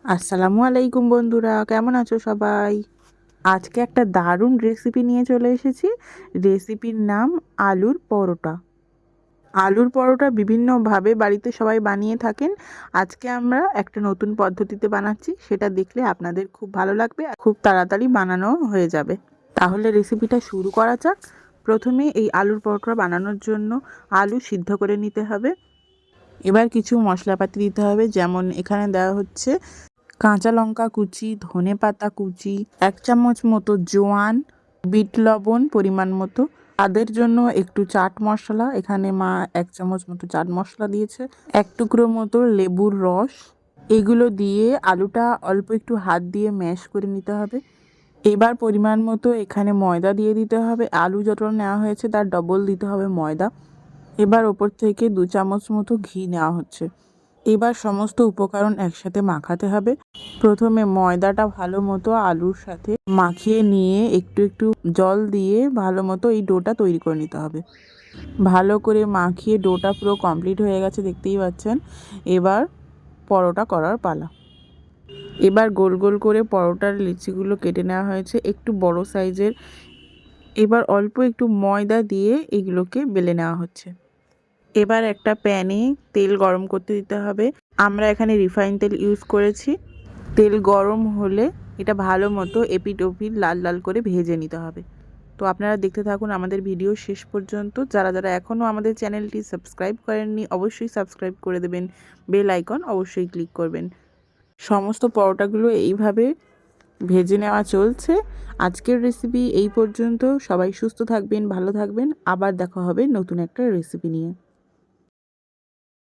আসসালামু আলাইকুম বন্ধুরা, কেমন আছো সবাই? আজকে একটা দারুণ রেসিপি নিয়ে চলে এসেছি। রেসিপির নাম আলুর পরোটা। আলুর পরোটা বিভিন্নভাবে বাড়িতে সবাই বানিয়ে থাকেন। আজকে আমরা একটা নতুন পদ্ধতিতে বানাচ্ছি, সেটা দেখলে আপনাদের খুব ভালো লাগবে আর খুব তাড়াতাড়ি বানানো হয়ে যাবে। তাহলে রেসিপিটা শুরু করা যাক। প্রথমে এই আলুর পরোটা বানানোর জন্য আলু সিদ্ধ করে নিতে হবে। এবার কিছু মশলাপাতি দিতে হবে, যেমন এখানে দেওয়া হচ্ছে কাঁচা লঙ্কা কুচি, ধনে পাতা কুচি, 1 চামচ মতো জোয়ান, বিট লবণ পরিমাণ মতো, স্বাদের জন্য একটু চাট মশলা, এখানে মা 1 চামচ মতো চাট মশলা দিয়েছে, 1 টুকরো মতো লেবুর রস। এগুলো দিয়ে আলুটা অল্প একটু হাত দিয়ে ম্যাশ করে নিতে হবে। এবার পরিমাণ মতো এখানে ময়দা দিয়ে দিতে হবে। আলু যতটা নেওয়া হয়েছে তার ডবল দিতে হবে ময়দা। এবার ওপর থেকে 2 চামচ মতো ঘি নেওয়া হচ্ছে। এবার সমস্ত উপকরণ একসাথে মাখাতে হবে। প্রথমে ময়দাটা ভালো মতো আলুর সাথে মাখিয়ে নিয়ে একটু একটু জল দিয়ে ভালো মতো এই ডোটা তৈরি করে নিতে হবে। ভালো করে মাখিয়ে ডোটা পুরো কমপ্লিট হয়ে গেছে, দেখতেই পাচ্ছেন। এবার পরোটা করার পালা। এবার গোল গোল করে পরোটার লিচিগুলো কেটে নেওয়া হয়েছে, একটু বড় সাইজের। এবার অল্প একটু ময়দা দিয়ে এগুলোকে বেলে নেওয়া হচ্ছে। এবার একটা প্যানে তেল গরম করতে দিতে হবে। আমরা এখানে রিফাইন তেল ইউজ করেছি। তেল গরম হলে এটা ভালো মতো এপিট ওপিট লাল লাল করে ভেজে নিতে হবে। তো আপনারা দেখতে থাকুন আমাদের ভিডিও শেষ পর্যন্ত। যারা যারা এখনও আমাদের চ্যানেলটি সাবস্ক্রাইব করেননি অবশ্যই সাবস্ক্রাইব করে দেবেন, বেল আইকন অবশ্যই ক্লিক করবেন। সমস্ত পরোটাগুলো এইভাবে ভেজে নেওয়া চলছে। আজকের রেসিপি এই পর্যন্ত। সবাই সুস্থ থাকবেন, ভালো থাকবেন। আবার দেখা হবে নতুন একটা রেসিপি নিয়ে।